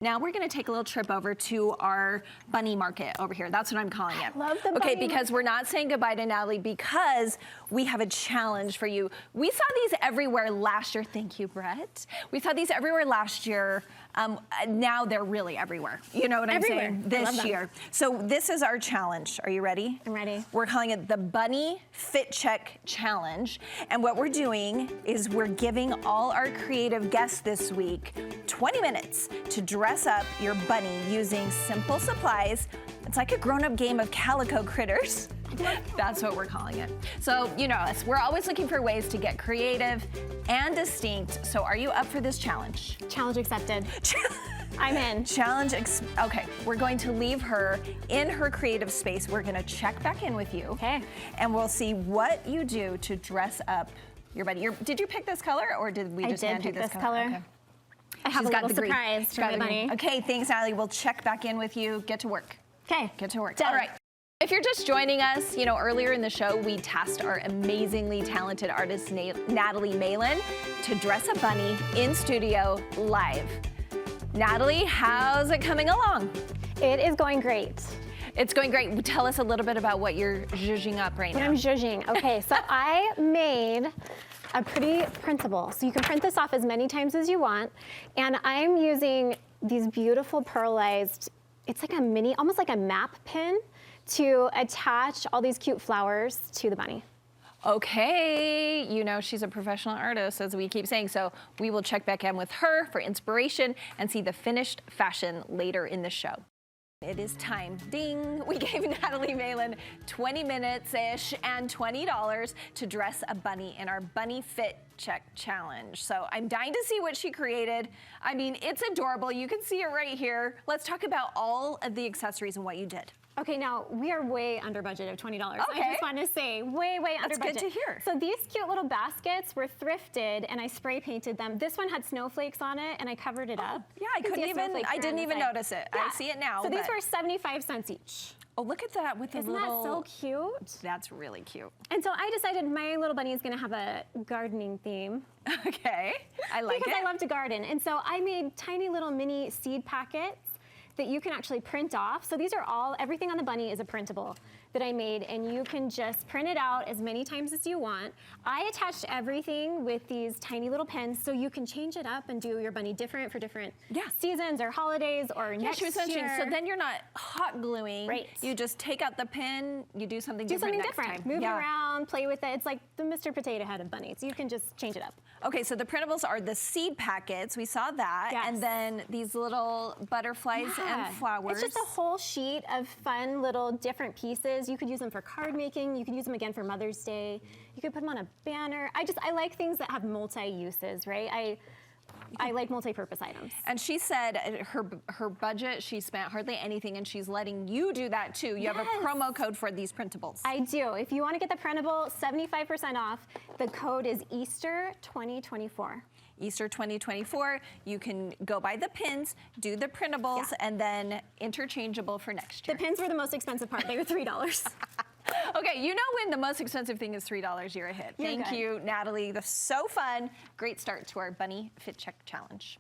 Now we're going to take a little trip over to our bunny market over here. That's what I'm calling it. Love the Okay, bunny because we're not saying goodbye to Natalie because we have a challenge for you. We saw these everywhere last year. Thank you, Brett. We saw these everywhere last year. Now they're really everywhere. You know what I'm saying? This year. So this is our challenge. Are you ready? I'm ready. We're calling it the Bunny Fit Check Challenge. And what we're doing is we're giving all our creative guests this week 20 minutes to dress up your bunny using simple supplies. It's like a grown-up game of calico critters. That's what we're calling it. So you know us, we're always looking for ways to get creative and distinct. So are you up for this challenge? Challenge accepted. I'm in. Okay, we're going to leave her in her creative space. We're gonna check back in with you. Okay. And we'll see what you do to dress up your bunny. Did you pick this color or did we just hand you this color? Okay. I have a little surprise for my bunny. Okay, thanks, Natalie. We'll check back in with you. Get to work. Okay. Get to work. Done. All right. If you're just joining us, you know, earlier in the show, we tasked our amazingly talented artist, Natalie Malan, to dress a bunny in studio live. Natalie, how's it coming along? It is going great. It's going great. Tell us a little bit about what you're zhuzhing up right now. What I'm zhuzhing. Okay, so I made a pretty printable. So you can print this off as many times as you want. And I'm using these beautiful pearlized, it's like a mini, almost like a map pin to attach all these cute flowers to the bunny. Okay, you know she's a professional artist, as we keep saying, so we will check back in with her for inspiration and see the finished fashion later in the show. It is time. Ding! We gave Natalie Malan 20 minutes-ish and $20 to dress a bunny in our Bunny Fit Check Challenge. So I'm dying to see what she created. I mean, it's adorable. You can see it right here. Let's talk about all of the accessories and what you did. Okay, now we are way under budget of $20. Okay. I just want to say, way under budget. That's good to hear. So these cute little baskets were thrifted and I spray painted them. This one had snowflakes on it and I covered it up. Yeah, I didn't even notice it. Yeah. I see it now. So these were 75 cents each. Oh, look at that with the Isn't little... that so cute? That's really cute. And so I decided my little bunny is going to have a gardening theme. Okay, I like it. Because I love to garden. And so I made tiny little mini seed packets that you can actually print off. So these are all, everything on the bunny is a printable that I made, and you can just print it out as many times as you want. I attached everything with these tiny little pens so you can change it up and do your bunny different for different seasons or holidays or next year. So then you're not hot gluing. Right. You just take out the pen, you do something different next time. Move it around, play with it. It's like the Mr. Potato Head of bunnies. You can just change it up. Okay, so the printables are the seed packets. We saw that. Yes. And then these little butterflies and flowers. It's just a whole sheet of fun little different pieces. You could use them for card making. You could use them again for Mother's Day. You could put them on a banner. I like things that have multi-uses, right? I like multi-purpose items. And she said her budget, she spent hardly anything, and she's letting you do that too. You have a promo code for these printables. I do. If you want to get the printable, 75% off. The code is Easter 2024. Easter 2024. You can go buy the pins, do the printables, and then interchangeable for next year. The pins were the most expensive part. They were $3. Okay, you know when the most expensive thing is $3, you're a hit. Thank you, Natalie. That's so fun. Great start to our Bunny Fit Check Challenge.